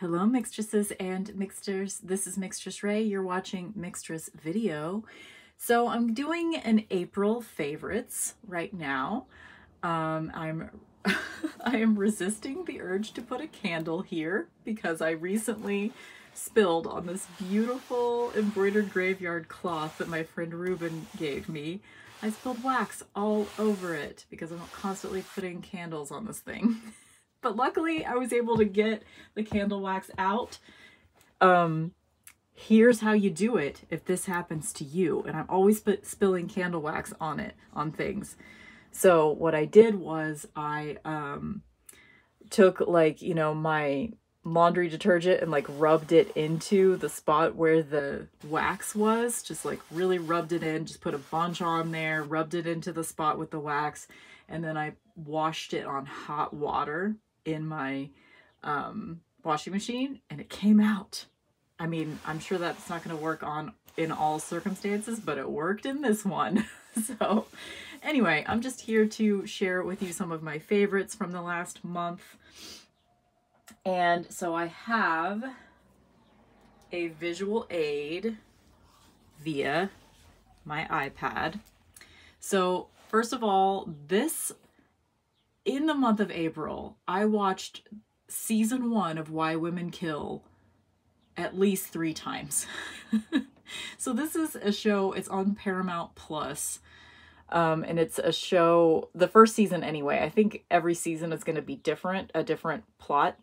Hello, mixtresses and mixters. This is Mixtressrae. You're watching Mixtress video. So I'm doing an April favorites right now. I am resisting the urge to put a candle here because I recently spilled on this beautiful embroidered graveyard cloth that my friend Ruben gave me. I spilled wax all over it because I'm constantly putting candles on this thing. But luckily I was able to get the candle wax out. Here's how you do it if this happens to you. And I'm always spilling candle wax on it, on things. So what I did was I took my laundry detergent and like rubbed it into the spot where the wax was. Just like really rubbed it in, just put a bunch on there, rubbed it into the spot with the wax. And then I washed it on hot water in my washing machine and it came out. I mean, I'm sure that's not going to work in all circumstances, but it worked in this one. So anyway, I'm just here to share with you some of my favorites from the last month. And so I have a visual aid via my iPad. So first of all, in the month of April, I watched season 1 of Why Women Kill at least 3 times. So this is a show, it's on Paramount Plus. And it's a show, the first season anyway, I think every season is going to be different, a different plot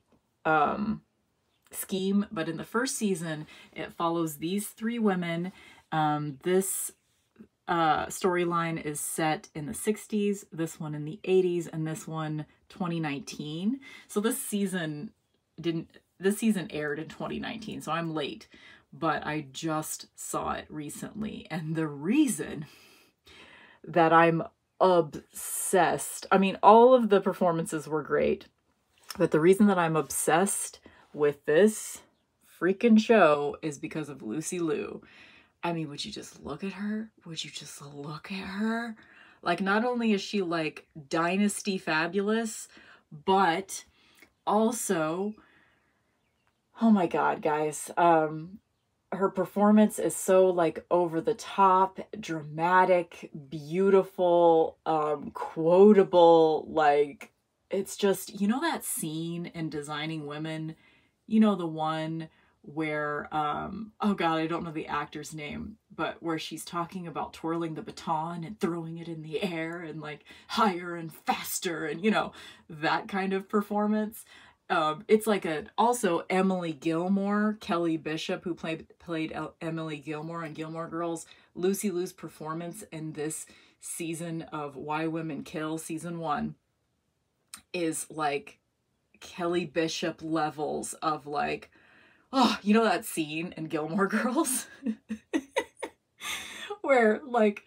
scheme. But in the first season, it follows these 3 women. This storyline is set in the 60s, this one in the 80s, and this one 2019. So this season aired in 2019, so I'm late, but I just saw it recently. And the reason that I'm obsessed, I mean, all of the performances were great, but the reason that I'm obsessed with this freaking show is because of Lucy Liu. I mean, would you just look at her? Would you just look at her? Like, not only is she like Dynasty fabulous, but also, oh my God, guys, her performance is so like over the top, dramatic, beautiful, quotable. Like, it's just, you know that scene in Designing Women, you know, the one where, oh God, I don't know the actor's name, but where she's talking about twirling the baton and throwing it in the air and like higher and faster and, you know, that kind of performance. It's like also Emily Gilmore, Kelly Bishop, who played Emily Gilmore in Gilmore Girls. Lucy Liu's performance in this season of Why Women Kill, season 1, is like Kelly Bishop levels of like, oh, you know that scene in Gilmore Girls where like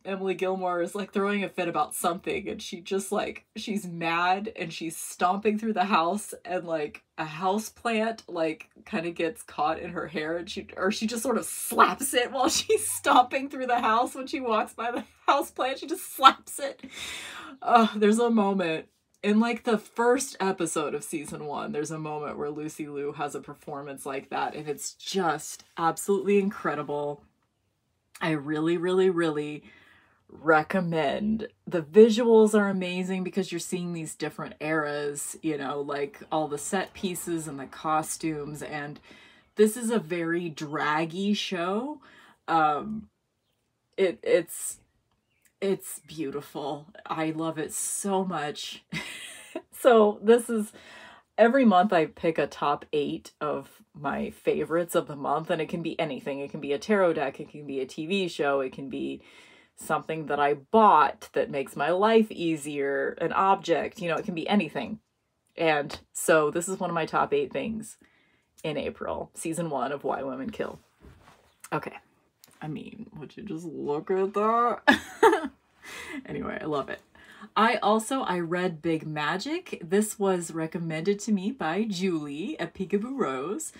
Emily Gilmore is like throwing a fit about something and she just like, she's mad and she's stomping through the house and like a house plant like kind of gets caught in her hair and she just sort of slaps it while she's stomping through the house. When she walks by the house plant, she just slaps it. There's a moment in like the first episode of season 1, there's a moment where Lucy Liu has a performance like that, and it's just absolutely incredible. I really, really, really recommend. The visuals are amazing because you're seeing these different eras, you know, like all the set pieces and the costumes, and this is a very draggy show. It's beautiful. I love it so much. So this is, every month I pick a top 8 of my favorites of the month, and it can be anything. It can be a tarot deck, it can be a TV show, it can be something that I bought that makes my life easier, an object, you know, it can be anything. And so this is one of my top 8 things in April, season 1 of Why Women Kill. Okay. I mean, would you just look at that? Anyway, I love it. I read Big Magic. This was recommended to me by Julie at Peekaboo Rose.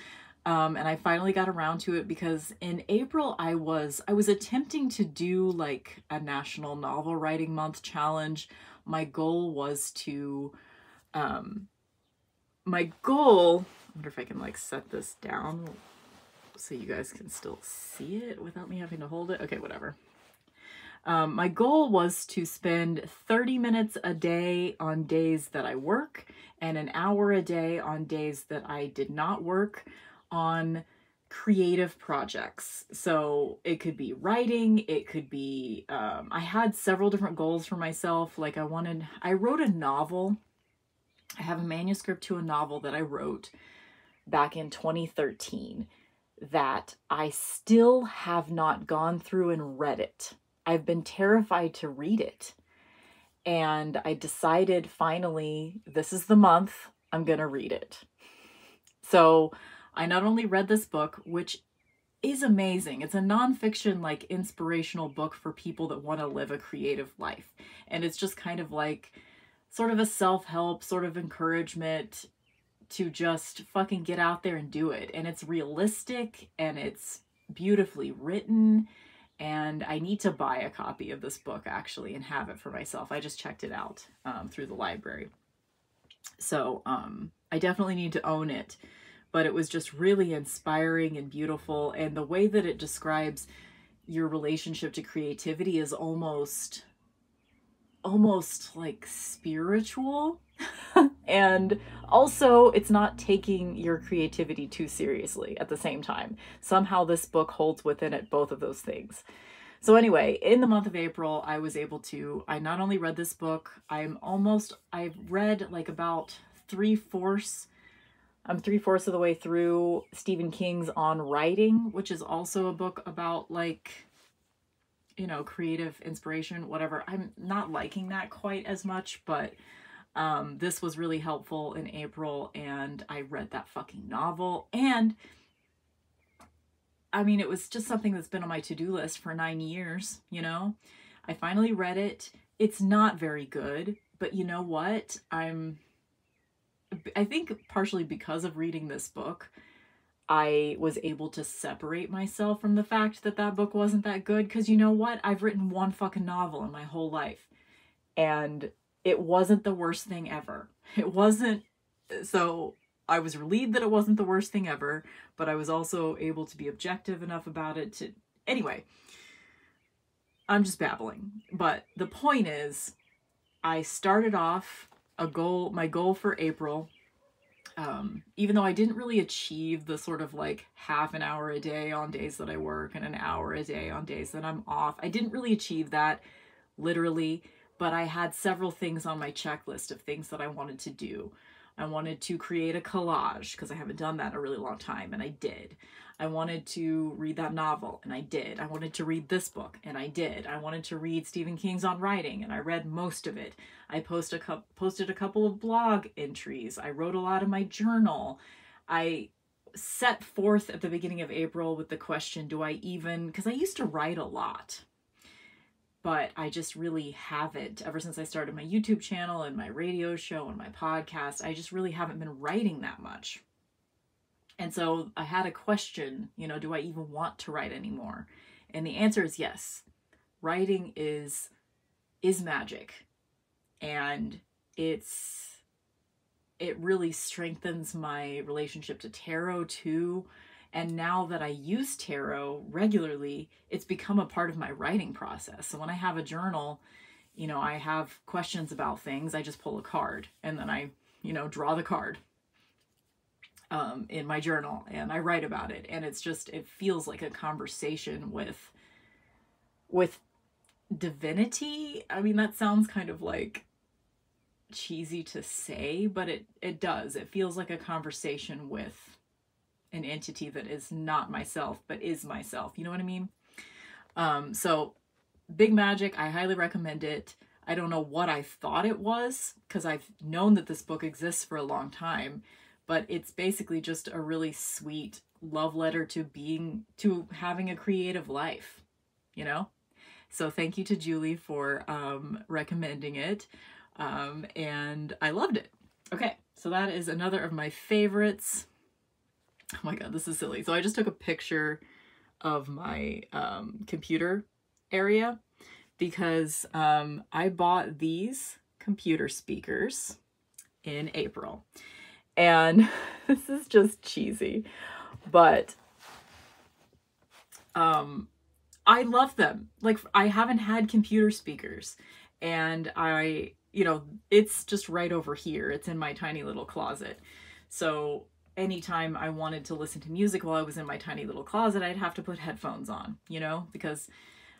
And I finally got around to it because in April I was attempting to do like a National Novel Writing Month challenge. My goal was to My goal wonder if I can like set this down so you guys can still see it without me having to hold it. Okay, whatever. My goal was to spend 30 minutes a day on days that I work and an hour a day on days that I did not work on creative projects. So it could be writing, it could be, I had several different goals for myself. Like I wrote a novel. I have a manuscript to a novel that I wrote back in 2013 that I still have not gone through and read it. I've been terrified to read it. And I decided finally, this is the month, I'm going to read it. So I not only read this book, which is amazing. It's a nonfiction, like inspirational book for people that want to live a creative life. And it's just kind of like sort of a self-help, sort of encouragement to just fucking get out there and do it. And it's realistic and it's beautifully written. And I need to buy a copy of this book actually and have it for myself. I just checked it out through the library. So I definitely need to own it. But it was just really inspiring and beautiful. And the way that it describes your relationship to creativity is almost like spiritual. And also it's not taking your creativity too seriously at the same time. Somehow this book holds within it both of those things. So anyway, in the month of April, I was able to, I not only read this book, I've read like about I'm 3/4 of the way through Stephen King's On Writing, which is also a book about like, you know, creative inspiration, whatever. I'm not liking that quite as much, but this was really helpful in April, and I read that fucking novel. And I mean, it was just something that's been on my to-do list for 9 years, you know? I finally read it. It's not very good, but you know what? I think partially because of reading this book, I was able to separate myself from the fact that that book wasn't that good. Because you know what? I've written one fucking novel in my whole life. And it wasn't the worst thing ever. It wasn't. So I was relieved that it wasn't the worst thing ever. But I was also able to be objective enough about it to... Anyway, I'm just babbling. But the point is, I started off my goal for April, even though I didn't really achieve the sort of like half an hour a day on days that I work and an hour a day on days that I'm off. I didn't really achieve that literally, but I had several things on my checklist of things that I wanted to do. I wanted to create a collage because I haven't done that in a really long time, and I did. I wanted to read that novel, and I did. I wanted to read this book, and I did. I wanted to read Stephen King's On Writing, and I read most of it. I posted a couple of blog entries. I wrote a lot in my journal. I set forth at the beginning of April with the question, do I even... Because I used to write a lot, but I just really haven't. Ever since I started my YouTube channel and my radio show and my podcast, I just really haven't been writing that much. And so I had a question, you know, do I even want to write anymore? And the answer is yes. Writing is magic. And it really strengthens my relationship to tarot too. And now that I use tarot regularly, it's become a part of my writing process. So when I have a journal, you know, I have questions about things, I just pull a card and then I, you know, draw the card in my journal and I write about it. And it's just, it feels like a conversation with divinity. I mean, that sounds kind of like cheesy to say, but it does. It feels like a conversation with an entity that is not myself, but is myself. You know what I mean? So big magic. I highly recommend it. I don't know what I thought it was because I've known that this book exists for a long time, but it's basically just a really sweet love letter to having a creative life, you know? So thank you to Julie for recommending it. And I loved it. Okay, so that is another of my favorites. Oh my God, this is silly. So I just took a picture of my computer area because I bought these computer speakers in April. And this is just cheesy, but I love them. Like, I haven't had computer speakers, and it's just right over here. It's in my tiny little closet. So anytime I wanted to listen to music while I was in my tiny little closet, I'd have to put headphones on, because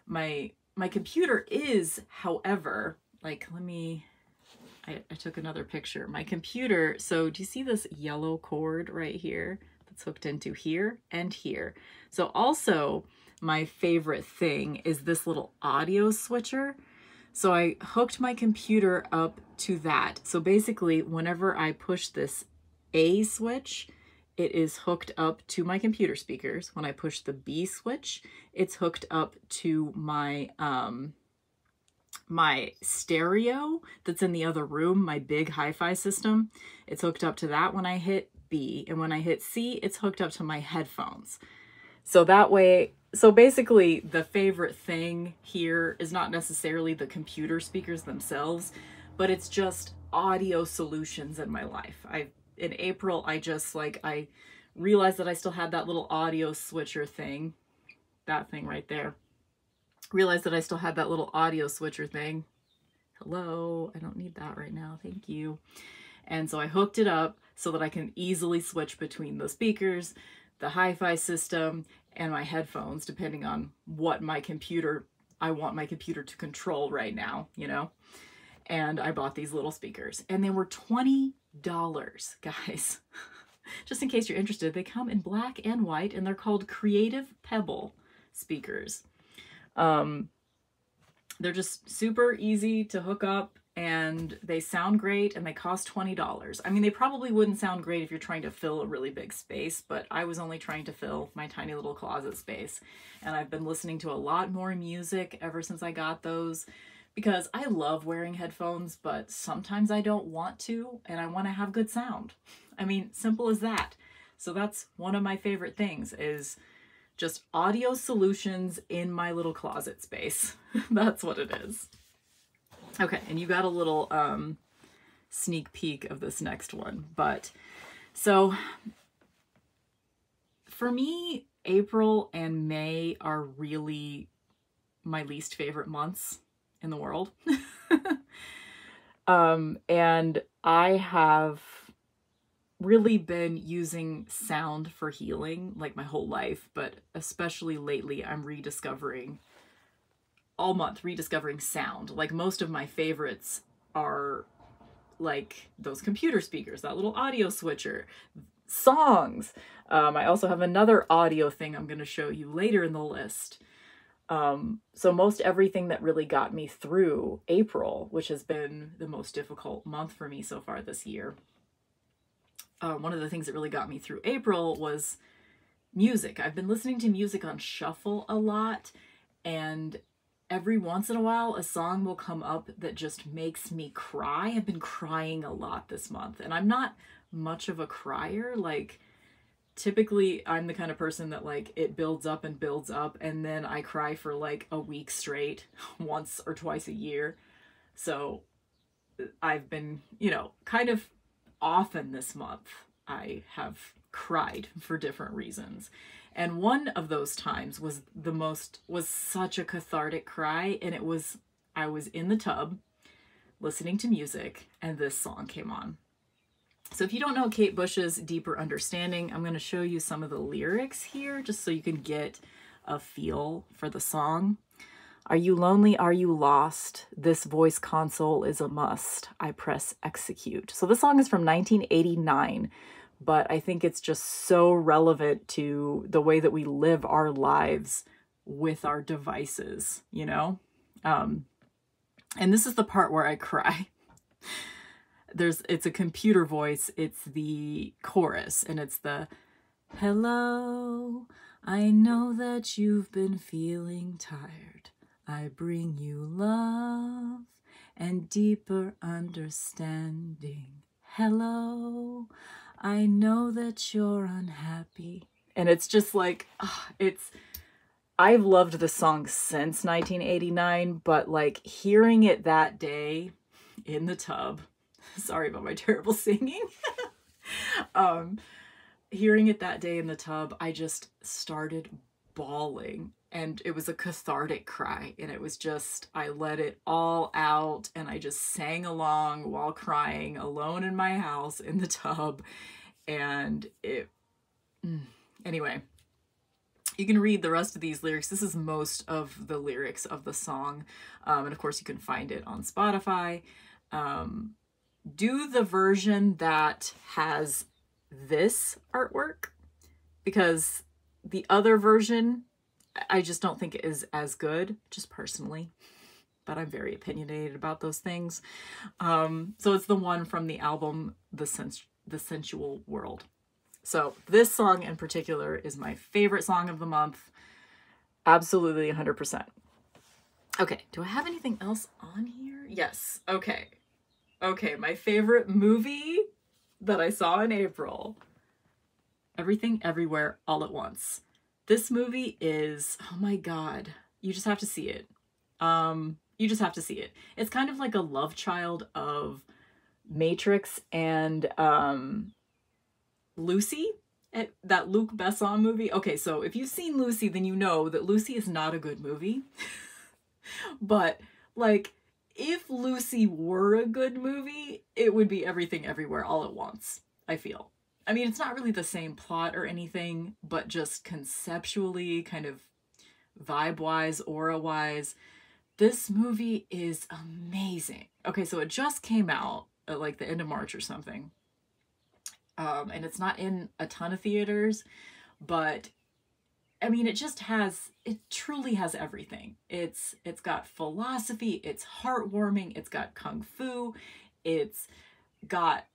my computer is, however, like, I took another picture. My computer, so do you see this yellow cord right here that's hooked into here and here? So also my favorite thing is this little audio switcher. So I hooked my computer up to that. So basically, whenever I push this A switch, it is hooked up to my computer speakers. When I push the B switch, it's hooked up to my my stereo that's in the other room, my big hi-fi system. It's hooked up to that when I hit B, and when I hit C, it's hooked up to my headphones. So that way, so basically the favorite thing here is not necessarily the computer speakers themselves, but it's just audio solutions in my life. In April, I realized that I still had that little audio switcher thing, that thing right there. Realized that I still had that little audio switcher thing. Hello, I don't need that right now, thank you. And so I hooked it up so that I can easily switch between the speakers, the hi-fi system, and my headphones, depending on what I want my computer to control right now, And I bought these little speakers, and they were $20, guys. Just in case you're interested, they come in black and white, and they're called Creative Pebble speakers. They're just super easy to hook up, and they sound great, and they cost $20. I mean, they probably wouldn't sound great if you're trying to fill a really big space, but I was only trying to fill my tiny little closet space. And I've been listening to a lot more music ever since I got those, because I love wearing headphones, but sometimes I don't want to, and I want to have good sound. I mean, simple as that. So that's one of my favorite things, is just audio solutions in my little closet space. That's what it is. Okay, and you got a little sneak peek of this next one. But so for me, April and May are really my least favorite months in the world. And I have really been using sound for healing like my whole life, but especially lately I'm all month rediscovering sound. Like, most of my favorites are like those computer speakers, that little audio switcher, songs. I also have another audio thing I'm going to show you later in the list. So most everything that really got me through April, which has been the most difficult month for me so far this year, one of the things that really got me through April was music. I've been listening to music on shuffle a lot, and every once in a while a song will come up that just makes me cry. I've been crying a lot this month, and I'm not much of a crier. Like, typically I'm the kind of person that, like, it builds up and builds up, and then I cry for like a week straight, once or twice a year. So I've been, kind of often this month I have cried for different reasons. And one of those times was such a cathartic cry, and I was in the tub listening to music, and this song came on. So if you don't know Kate Bush's Deeper Understanding, I'm going to show you some of the lyrics here just so you can get a feel for the song. Are you lonely? Are you lost? This voice console is a must. I press execute. So this song is from 1989, but I think it's just so relevant to the way that we live our lives with our devices, And this is the part where I cry. It's a computer voice. It's the chorus, and it's the, hello, I know that you've been feeling tired. I bring you love and deeper understanding. Hello, I know that you're unhappy. And it's just like, I've loved this song since 1989, but like hearing it that day in the tub, sorry about my terrible singing. Hearing it that day in the tub, I just started bawling, and it was a cathartic cry, and it was just, I let it all out, and I just sang along while crying alone in my house in the tub. And anyway, you can read the rest of these lyrics. This is most of the lyrics of the song. And of course you can find it on Spotify. Do the version that has this artwork, because the other version, I just don't think it is as good, just personally, but I'm very opinionated about those things. So it's the one from the album, The Sensual World. So this song in particular is my favorite song of the month. Absolutely 100%. Okay, do I have anything else on here? Yes, okay. Okay, my favorite movie that I saw in April. Everything Everywhere All at Once. This movie is, oh my God, you just have to see it. You just have to see it. It's kind of like a love child of Matrix and Lucy, that Luc Besson movie. Okay, so if you've seen Lucy, then you know that Lucy is not a good movie. But like, if Lucy were a good movie, it would be Everything Everywhere All at Once, I feel. I mean, it's not really the same plot or anything, but just conceptually, kind of vibe-wise, aura-wise, this movie is amazing. Okay, so it just came out at like the end of March or something. And it's not in a ton of theaters, but I mean, it truly has everything. It's got philosophy, it's heartwarming, it's got kung fu, it's got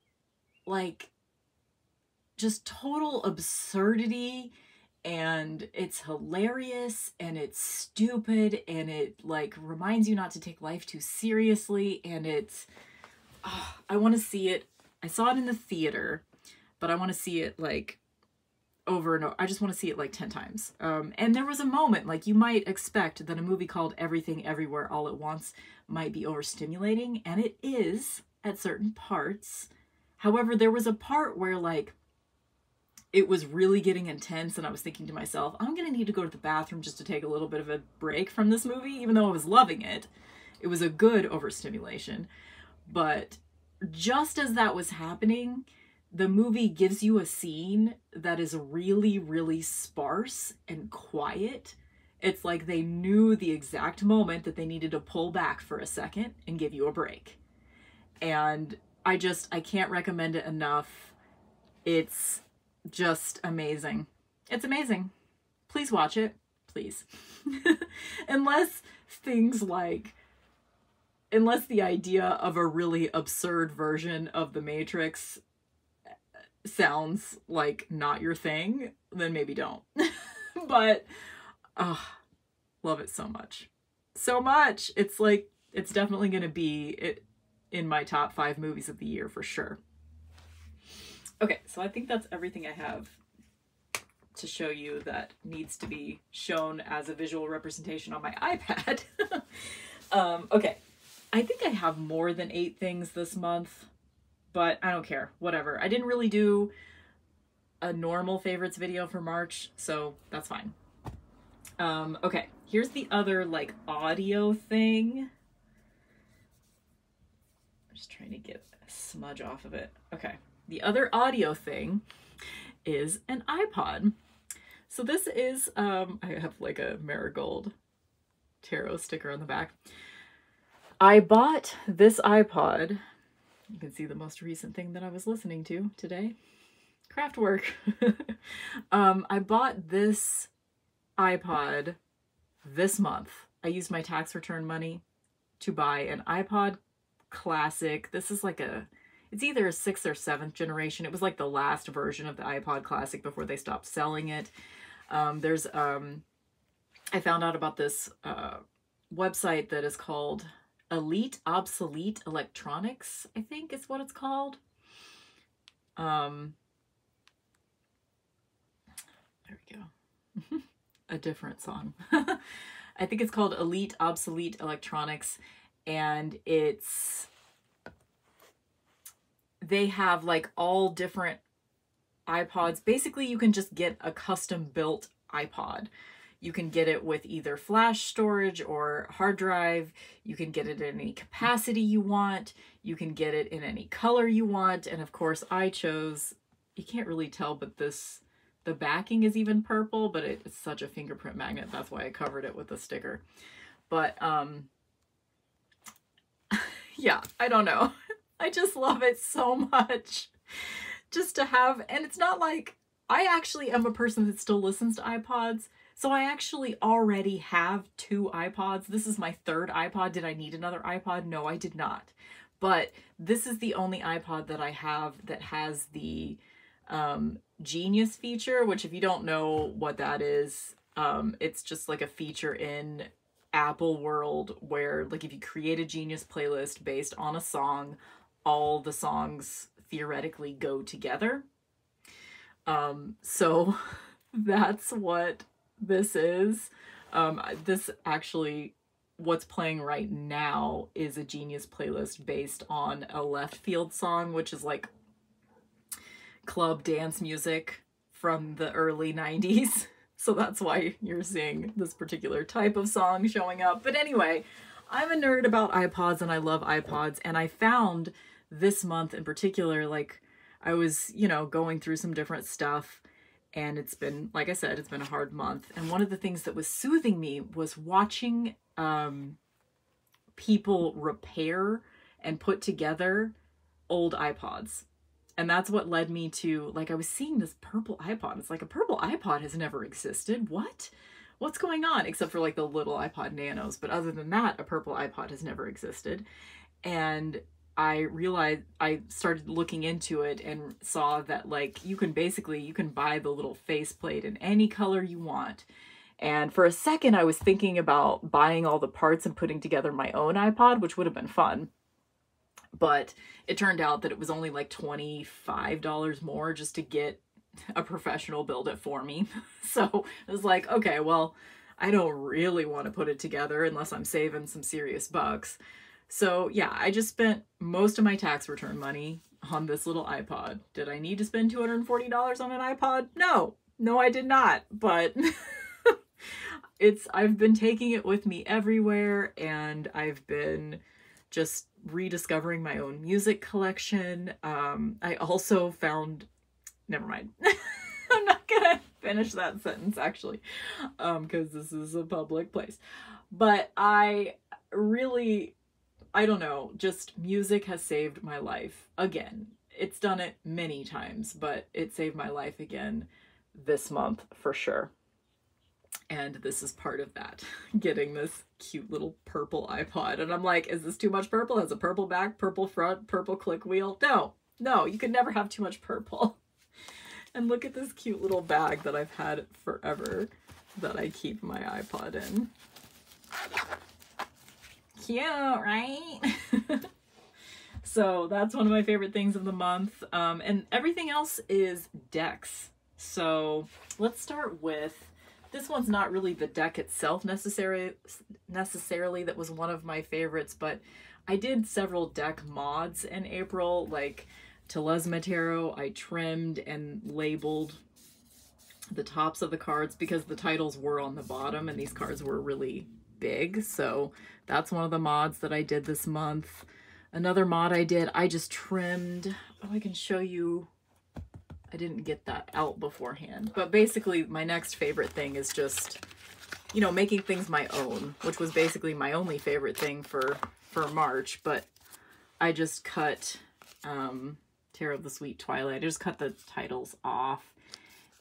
like just total absurdity, and it's hilarious, and it's stupid, and it like reminds you not to take life too seriously, and it's, I want to see it. I saw it in the theater, but I want to see it like over and over. I just want to see it like 10 times. And there was a moment, like you might expect that a movie called Everything Everywhere All at Once might be overstimulating, and it is at certain parts. However, there was a part where like it was really getting intense, and I was thinking to myself, I'm going to need to go to the bathroom just to take a little bit of a break from this movie, even though I was loving it. It was a good overstimulation. But just as that was happening, the movie gives you a scene that is really, really sparse and quiet. It's like they knew the exact moment that they needed to pull back for a second and give you a break. And I can't recommend it enough. It's just amazing. It's amazing. Please watch it. Please. Unless the idea of a really absurd version of The Matrix sounds like not your thing, then maybe don't. But love it so much. So much. It's like, it's definitely going to be in my top 5 movies of the year for sure. Okay, so I think that's everything I have to show you that needs to be shown as a visual representation on my iPad. Okay, I think I have more than 8 things this month, but I don't care. Whatever. I didn't really do a normal favorites video for March, so that's fine. Okay, here's the other like audio thing. I'm just trying to get a smudge off of it. Okay. The other audio thing is an iPod. So this is, I have like a marigold tarot sticker on the back. I bought this iPod. You can see the most recent thing that I was listening to today. Craftwork. I bought this iPod this month. I used my tax return money to buy an Ipod Classic. This is like it's either a 6th or 7th generation. It was like the last version of the Ipod Classic before they stopped selling it. I found out about this website that is called Elite Obsolete Electronics, I think is what it's called. There we go. A different song. I think it's called Elite Obsolete Electronics, and they have like all different iPods. Basically, you can just get a custom built iPod. You can get it with either flash storage or hard drive. You can get it in any capacity you want. You can get it in any color you want. And of course, I chose, you can't really tell, but the backing is even purple, but it's such a fingerprint magnet. That's why I covered it with a sticker. But yeah, I don't know. I just love it so much just to have. And it's not like, I actually am a person that still listens to iPods. So I actually already have 2 iPods. This is my 3rd iPod. Did I need another iPod? No, I did not. But this is the only iPod that I have that has the Genius feature, which if you don't know what that is, it's just like a feature in Apple world where, like, if you create a Genius playlist based on a song, all the songs theoretically go together. So that's what this is. This actually, what's playing right now is a Genius playlist based on a Left Field song, which is like club dance music from the early 90s. So that's why you're seeing this particular type of song showing up. But anyway, I'm a nerd about iPods and I love iPods. And I found this month in particular, like, I was, you know, going through some different stuff. And it's been, like I said, it's been a hard month. And one of the things that was soothing me was watching people repair and put together old iPods. And that's what led me to, like, I was seeing this purple iPod. It's like, a purple iPod has never existed. What? What's going on? Except for like the little iPod Nanos. But other than that, a purple iPod has never existed. And I realized, I started looking into it and saw that, like, you can buy the little faceplate in any color you want. And for a second, I was thinking about buying all the parts and putting together my own iPod, which would have been fun. But it turned out that it was only like $25 more just to get a professional build it for me. So it was like, okay, well, I don't really want to put it together unless I'm saving some serious bucks. So yeah, I just spent most of my tax return money on this little iPod. Did I need to spend $240 on an iPod? No, I did not. But I've been taking it with me everywhere, and I've been just rediscovering my own music collection. I also found, never mind. I'm not gonna finish that sentence actually, because this is a public place. But I don't know, just music has saved my life again. It's done it many times, but it saved my life again this month for sure. And this is part of that, getting this cute little purple iPod. And I'm like, is this too much purple? It has a purple back, purple front, purple click wheel. No, you can never have too much purple. And look at this cute little bag that I've had forever that I keep my iPod in. Cute, right? So that's one of my favorite things of the month. And everything else is decks. So let's start with, this one's not really the deck itself necessarily that was one of my favorites, but I did several deck mods in April, like Telesma Tarot. I trimmed and labeled the tops of the cards because the titles were on the bottom and these cards were really big. So that's one of the mods that I did this month. Another mod I did, I just trimmed, I can show you. I didn't get that out beforehand, but basically my next favorite thing is just, you know, making things my own, which was basically my only favorite thing for March. But I just cut Tarot of the Sweet Twilight. I just cut the titles off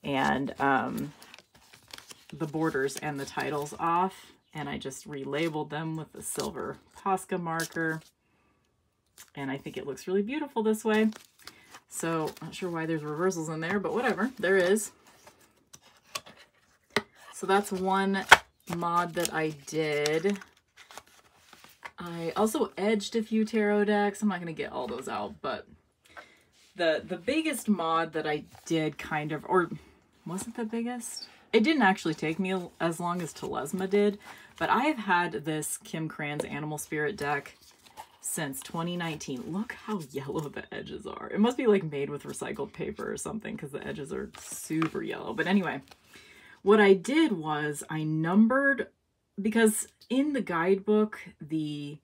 and the borders and the titles off, and I just relabeled them with a silver Posca marker, and I think it looks really beautiful this way. So, not sure why there's reversals in there, but whatever, there is. So that's one mod that I did. I also edged a few tarot decks. I'm not going to get all those out, but the biggest mod that I did kind of, or was it the biggest? It didn't actually take me as long as Telesma did, but I have had this Kim Cran's Animal Spirit deck since 2019. Look how yellow the edges are. It must be like made with recycled paper or something because the edges are super yellow. But anyway, what I did was I numbered, because in the guidebook, the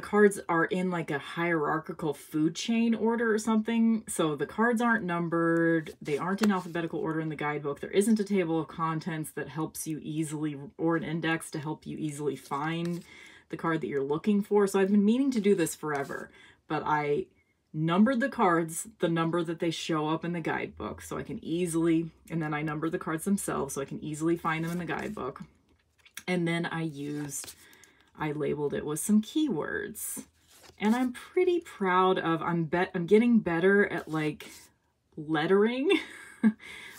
cards are in like a hierarchical food chain order or something. So the cards aren't numbered. They aren't in alphabetical order in the guidebook. There isn't a table of contents that helps you easily, or an index to help you easily find the card that you're looking for. So I've been meaning to do this forever, but I numbered the cards the number that they show up in the guidebook so I can easily, and then I numbered the cards themselves so I can easily find them in the guidebook. And then I labeled it with some keywords. And I'm pretty proud of, I'm getting better at like lettering.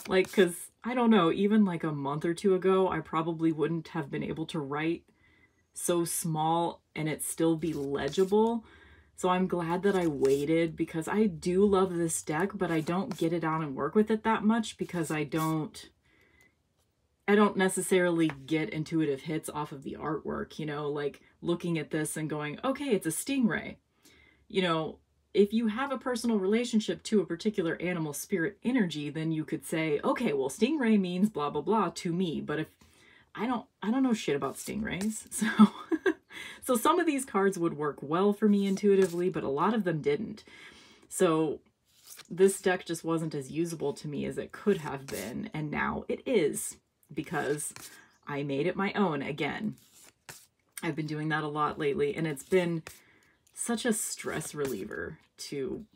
Like, cause I don't know, even like a month or two ago, I probably wouldn't have been able to write so small and it still be legible. So I'm glad that I waited, because I do love this deck, but I don't get it out and work with it that much because I don't necessarily get intuitive hits off of the artwork, you know, like looking at this and going, okay, it's a stingray. You know, if you have a personal relationship to a particular animal spirit energy, then you could say, okay, well, stingray means blah, blah, blah to me. But if I don't know shit about stingrays. So, so some of these cards would work well for me intuitively, but a lot of them didn't. So this deck just wasn't as usable to me as it could have been. And now it is, because I made it my own again. I've been doing that a lot lately, and it's been such a stress reliever to,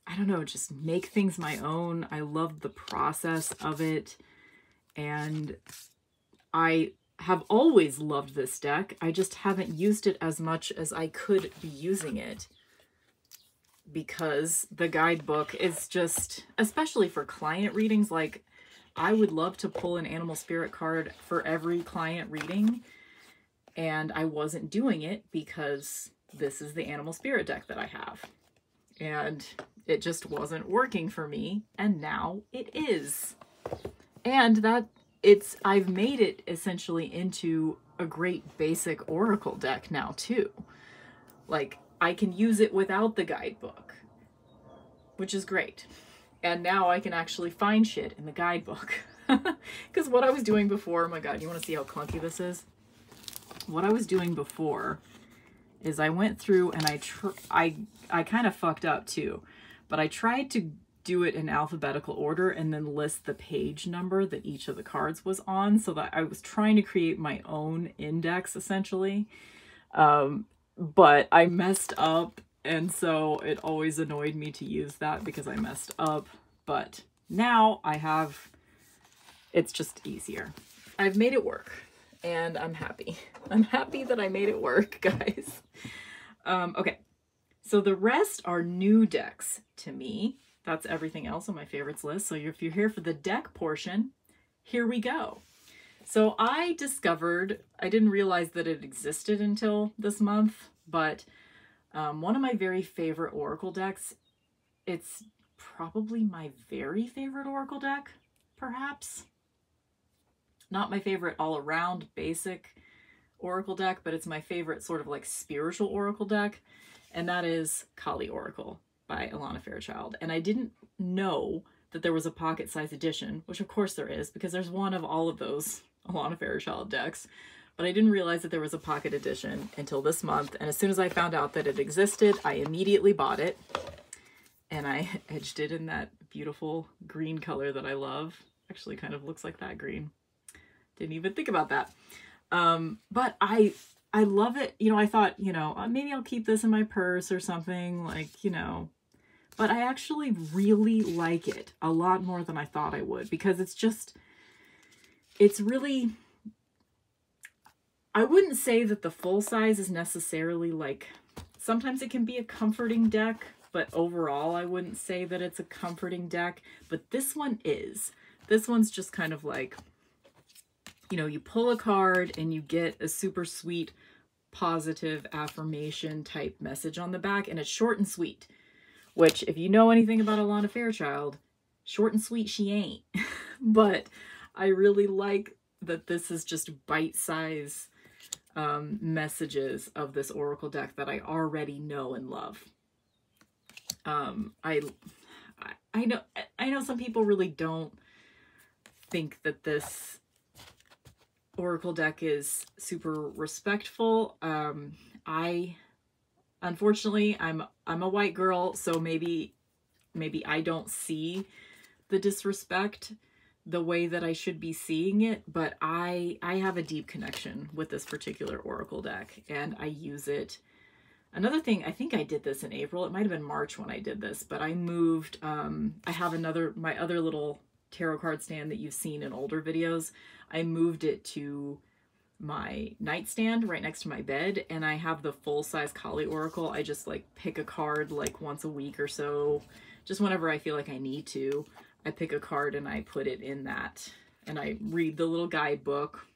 I don't know, just make things my own. I love the process of it, and I have always loved this deck. I just haven't used it as much as I could be using it, because the guidebook is just, especially for client readings, like I would love to pull an animal spirit card for every client reading, and I wasn't doing it because this is the animal spirit deck that I have, and it just wasn't working for me, and now it is. And I've made it essentially into a great basic oracle deck now too. Like, I can use it without the guidebook, which is great. And now I can actually find shit in the guidebook. Because what I was doing before, oh my god, you want to see how clunky this is? What I was doing before is I went through and I kind of fucked up too, but I tried to do it in alphabetical order and then list the page number that each of the cards was on, so that I was trying to create my own index essentially. But I messed up, and so it always annoyed me to use that because I messed up. But now it's just easier. I've made it work, and I'm happy. I'm happy that I made it work, guys. Okay, so the rest are new decks to me. That's everything else on my favorites list. So if you're here for the deck portion, here we go. So I didn't realize that it existed until this month, but one of my very favorite oracle decks, it's probably my very favorite oracle deck, perhaps. Not my favorite all-around basic oracle deck, but it's my favorite sort of like spiritual oracle deck, and that is Kali Oracle by Alana Fairchild. And I didn't know that there was a pocket-sized edition, which of course there is, because there's one of all of those Alana Fairchild decks, but I didn't realize that there was a pocket edition until this month, and as soon as I found out that it existed, I immediately bought it, and I edged it in that beautiful green color that I love. Actually kind of looks like that green. Didn't even think about that. But I love it. You know, I thought, you know, maybe I'll keep this in my purse or something, like, you know, but I actually really like it a lot more than I thought I would, because it's really, I wouldn't say that the full size is necessarily like, sometimes it can be a comforting deck, but overall I wouldn't say that it's a comforting deck, but this one is. This one's just kind of like, you know, you pull a card and you get a super sweet, positive affirmation type message on the back, and it's short and sweet, which if you know anything about Alana Fairchild, short and sweet she ain't. But I really like that this is just bite-size messages of this oracle deck that I already know and love. I know some people really don't think that this oracle deck is super respectful. Unfortunately, I'm a white girl, so maybe I don't see the disrespect the way that I should be seeing it, but I have a deep connection with this particular oracle deck, and I use it. Another thing, I think I did this in April. It might have been March when I did this, but I moved. I have my other little tarot card stand that you've seen in older videos. I moved it to my nightstand right next to my bed, and I have the full-size Kali Oracle. I just like pick a card like once a week or so, just whenever I feel like I need to. I pick a card and I put it in that, and I read the little guidebook.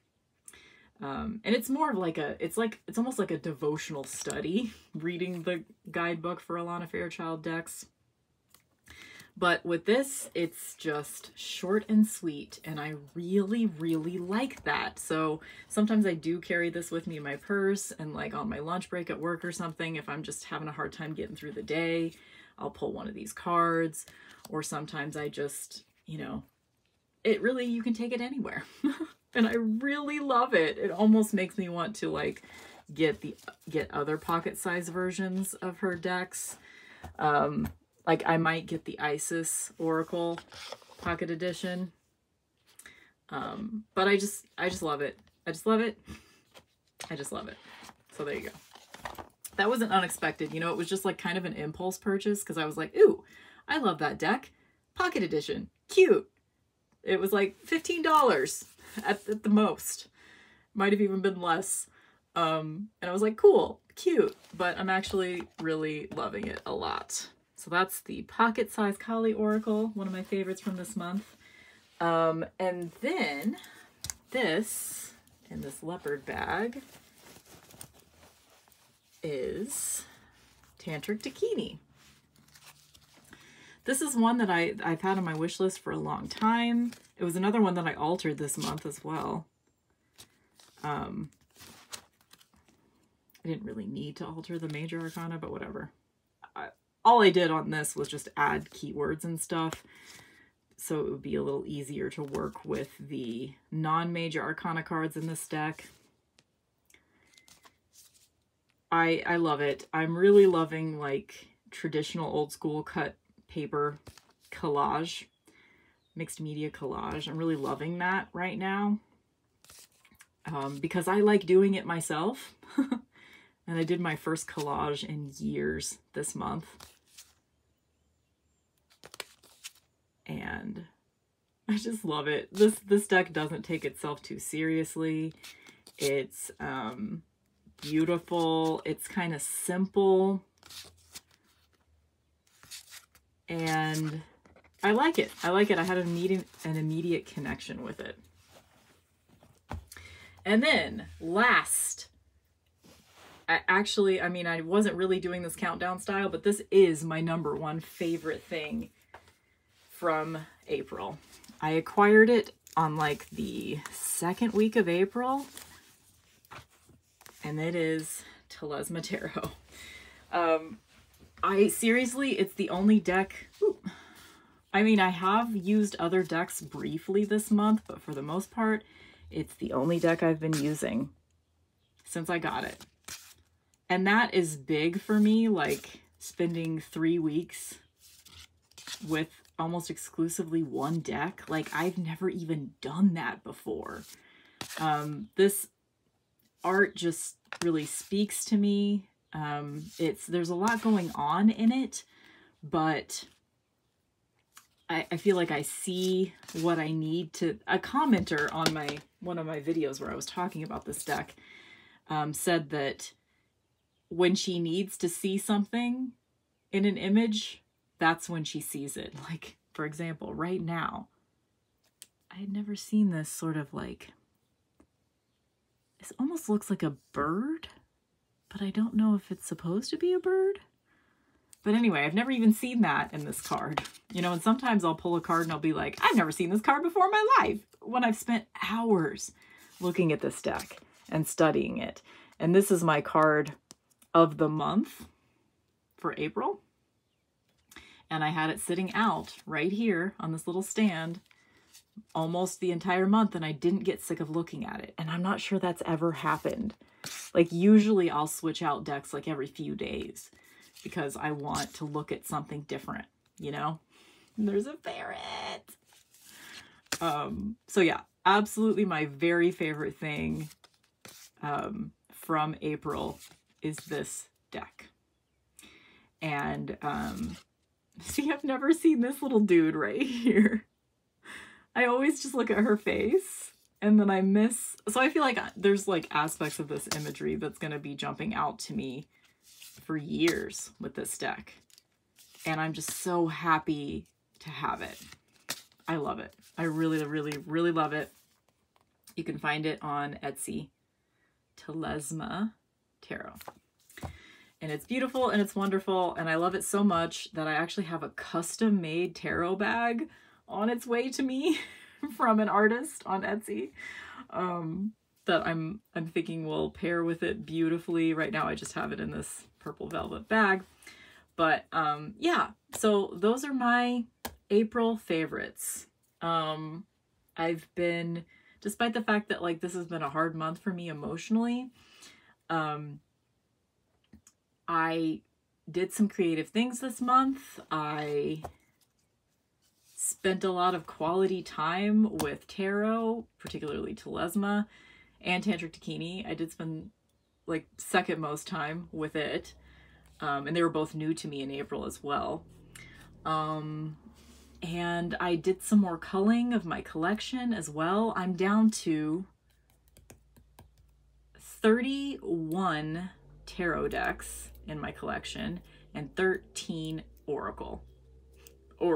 And it's more of like it's almost like a devotional study, reading the guidebook for Alana Fairchild decks. But with this, it's just short and sweet, and I really, really like that. So sometimes I do carry this with me in my purse, and like on my lunch break at work or something, if I'm just having a hard time getting through the day, I'll pull one of these cards. Or sometimes I just, you can take it anywhere. And I really love it. It almost makes me want to like get other pocket-sized versions of her decks. Like I might get the Isis Oracle Pocket Edition. But I just love it. I just love it. I just love it. So there you go. That wasn't unexpected. It was just like kind of an impulse purchase because I was like, ooh, I love that deck. Pocket Edition. Cute. It was like $15 at the most. Might have even been less. And I was like, cool, cute. But I'm actually really loving it a lot. So that's the pocket-sized Kali Oracle, one of my favorites from this month. And then this, in this leopard bag, is Tantric Dakini. This is one that I've had on my wish list for a long time. It was another one that I altered this month as well. I didn't really need to alter the major arcana, but whatever. All I did on this was just add keywords and stuff, so it would be a little easier to work with the non-major arcana cards in this deck. I love it. I'm really loving like traditional old school cut paper collage, mixed media collage. I'm really loving that right now because I like doing it myself. And I did my first collage in years this month. And I just love it. This deck doesn't take itself too seriously. It's beautiful. It's kind of simple. And I like it. I like it. I had an immediate connection with it. And then last, I wasn't really doing this countdown style, but this is my #1 favorite thing from April. I acquired it on like the 2nd week of April, and it is Telesma Tarot. Seriously, it's the only deck. I have used other decks briefly this month, but for the most part, it's the only deck I've been using since I got it. And that is big for me, like spending 3 weeks with almost exclusively one deck. Like I've never even done that before. This art just really speaks to me. There's a lot going on in it, but I feel like I see what I need to. A commenter on one of my videos where I was talking about this deck said that when she needs to see something in an image, that's when she sees it. Like, for example, right now, I had never seen this sort of like, it almost looks like a bird, but I don't know if it's supposed to be a bird. But anyway, I've never even seen that in this card. And sometimes I'll pull a card and I'll be like, I've never seen this card before in my life, when I've spent hours looking at this deck. and studying it. And this is my card of the month for April. And I had it sitting out right here on this little stand almost the entire month, and I didn't get sick of looking at it. And I'm not sure that's ever happened. Like, usually I'll switch out decks like every few days because I want to look at something different, you know? And there's a ferret. So yeah, absolutely my very favorite thing from April is this deck. And see, I've never seen this little dude right here. I always just look at her face and then I miss. So I feel like there's like aspects of this imagery that's going to be jumping out to me for years with this deck. And I'm just so happy to have it. I love it. I really, really, really love it. You can find it on Etsy, Telesma Tarot. And it's beautiful and it's wonderful. And I love it so much that I actually have a custom made tarot bag on its way to me from an artist on Etsy that I'm thinking will pair with it beautifully. Right now I just have it in this purple velvet bag. But yeah, so those are my April favorites. I've been, despite the fact that like this has been a hard month for me emotionally, I did some creative things this month. I spent a lot of quality time with tarot, particularly Telesma and Tantric Dakini. I did spend like second most time with it. And they were both new to me in April as well. And I did some more culling of my collection as well. I'm down to 31 tarot decks in my collection and 13 oracle. I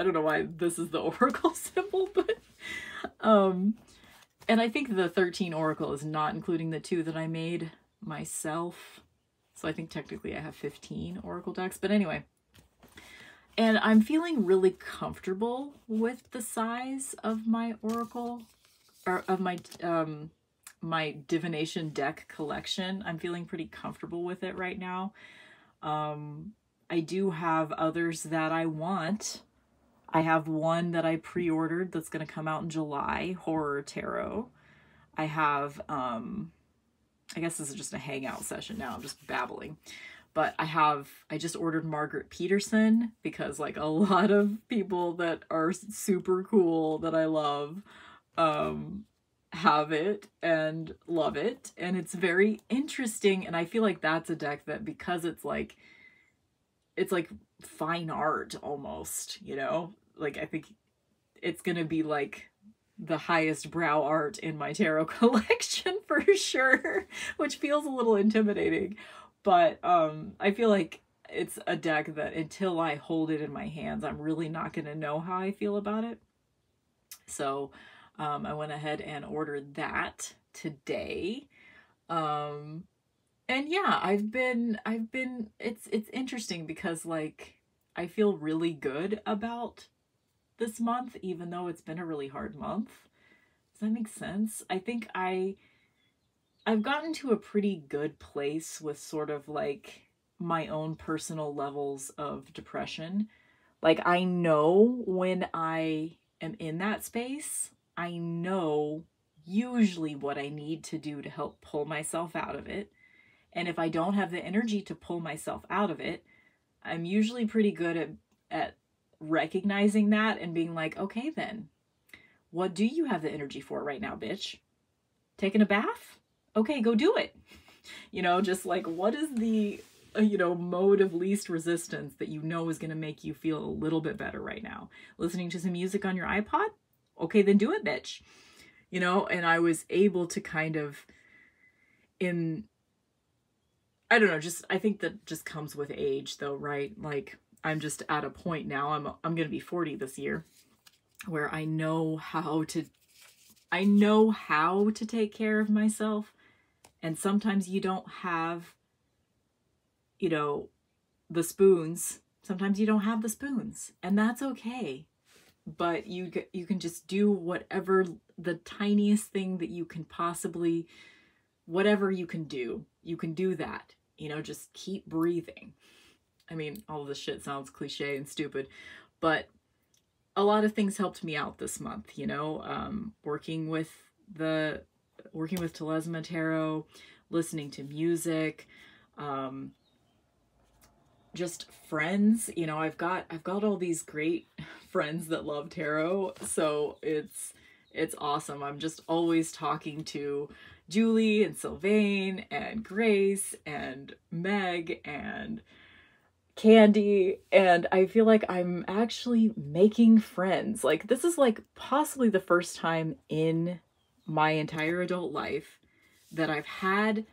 don't know why this is the oracle symbol, but and I think the 13 oracle is not including the 2 that I made myself. So I think technically I have 15 oracle decks, but anyway. And I'm feeling really comfortable with the size of my oracle, or of my my divination deck collection. I'm feeling pretty comfortable with it right now. I do have others that I want. I have one that I pre-ordered that's going to come out in July, Horror Tarot. I have, I guess this is just a hangout session now, I'm just babbling. But I just ordered Margaret Peterson because like a lot of people that are super cool that I love have it and love it. And it's very interesting. And I feel like that's a deck that, because it's like fine art almost, you know, like I think it's gonna be like the highest brow art in my tarot collection for sure, which feels a little intimidating, but I feel like it's a deck that until I hold it in my hands, I'm really not gonna know how I feel about it. So I went ahead and ordered that today. And yeah, it's interesting because like I feel really good about this month, even though it's been a really hard month. Does that make sense? I think I've gotten to a pretty good place with sort of like my own personal levels of depression. Like I know when I am in that space, I know usually what I need to do to help pull myself out of it. And if I don't have the energy to pull myself out of it, I'm usually pretty good at recognizing that and being like, okay, then what do you have the energy for right now, bitch? Taking a bath? Okay, go do it. You know, just like, what is the, you know, mode of least resistance that you know is going to make you feel a little bit better right now? Listening to some music on your iPod? Okay, then do it, bitch. You know, and I was able to kind of I don't know, just I think that just comes with age though, right? Like I'm just at a point now, I'm going to be 40 this year, where I know how to take care of myself. And sometimes you don't have, you know, the spoons. Sometimes you don't have the spoons, and that's okay. But you can just do whatever, the tiniest thing that you can possibly whatever you can do that. You know, just keep breathing. I mean, all of this shit sounds cliche and stupid, but a lot of things helped me out this month, you know, working with Telesma Tarot, listening to music, just friends. You know, I've got all these great friends that love tarot, so it's awesome. I'm just always talking to Julie and Sylvain and Grace and Meg and Candy, and I feel like I'm actually making friends. Like, this is like possibly the first time in my entire adult life that I've had,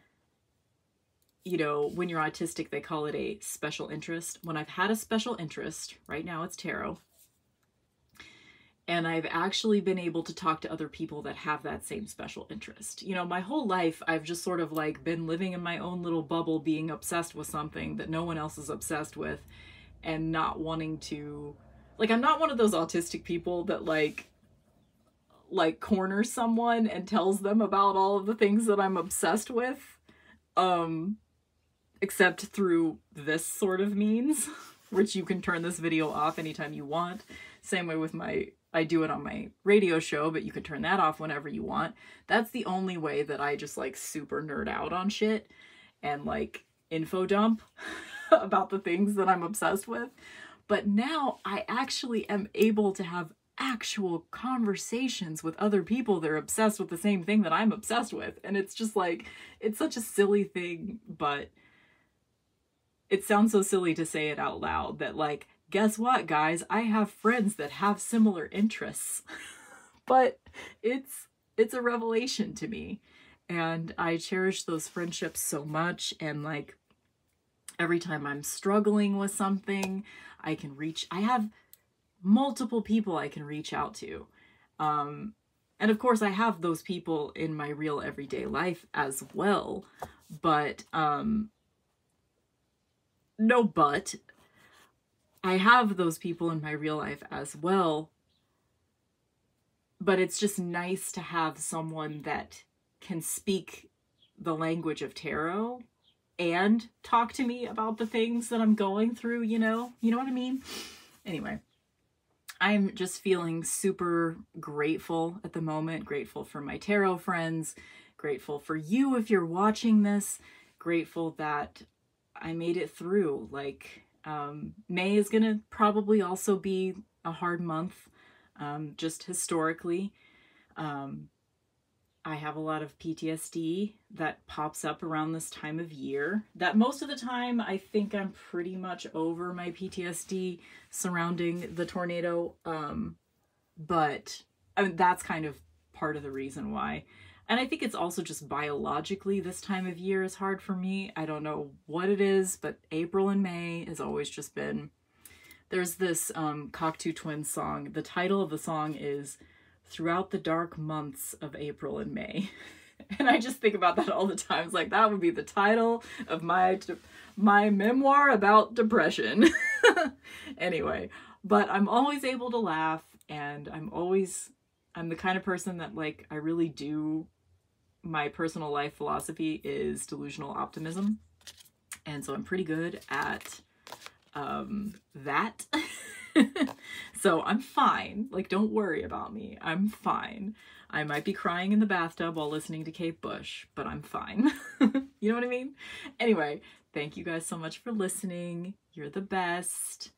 you know, when you're autistic, they call it a special interest. When I've had a special interest, right now it's tarot, and I've actually been able to talk to other people that have that same special interest. You know, my whole life, I've just sort of like been living in my own little bubble, being obsessed with something that no one else is obsessed with, and not wanting to, like, I'm not one of those autistic people that like corners someone and tells them about all of the things that I'm obsessed with, except through this sort of means, which you can turn this video off anytime you want. Same way with I do it on my radio show, but you can turn that off whenever you want. That's the only way that I just like super nerd out on shit and like info dump about the things that I'm obsessed with. But now I actually am able to have actual conversations with other people that are obsessed with the same thing that I'm obsessed with. And it's just like, it's such a silly thing, but it sounds so silly to say it out loud that like, guess what, guys? I have friends that have similar interests. But it's a revelation to me. And I cherish those friendships so much. And like, every time I'm struggling with something, I have multiple people I can reach out to. And of course, I have those people in my real everyday life as well. But, I have those people in my real life as well, but it's just nice to have someone that can speak the language of tarot and talk to me about the things that I'm going through, you know what I mean? Anyway, I'm just feeling super grateful at the moment, grateful for my tarot friends, grateful for you if you're watching this, grateful that I made it through. Like, May is gonna probably also be a hard month, just historically. I have a lot of PTSD that pops up around this time of year. That most of the time, I think I'm pretty much over my PTSD surrounding the tornado, but I mean, that's kind of part of the reason why. And I think it's also just biologically this time of year is hard for me. I don't know what it is, but April and May has always just been... There's this Cocteau Twins song. The title of the song is Throughout the Dark Months of April and May. And I just think about that all the time. It's like, that would be the title of my memoir about depression. Anyway, but I'm always able to laugh, and I'm the kind of person that, like, I really do... My personal life philosophy is delusional optimism. And so I'm pretty good at that. So I'm fine. Like, don't worry about me. I'm fine. I might be crying in the bathtub while listening to Kate Bush, but I'm fine. You know what I mean? Anyway, thank you guys so much for listening. You're the best.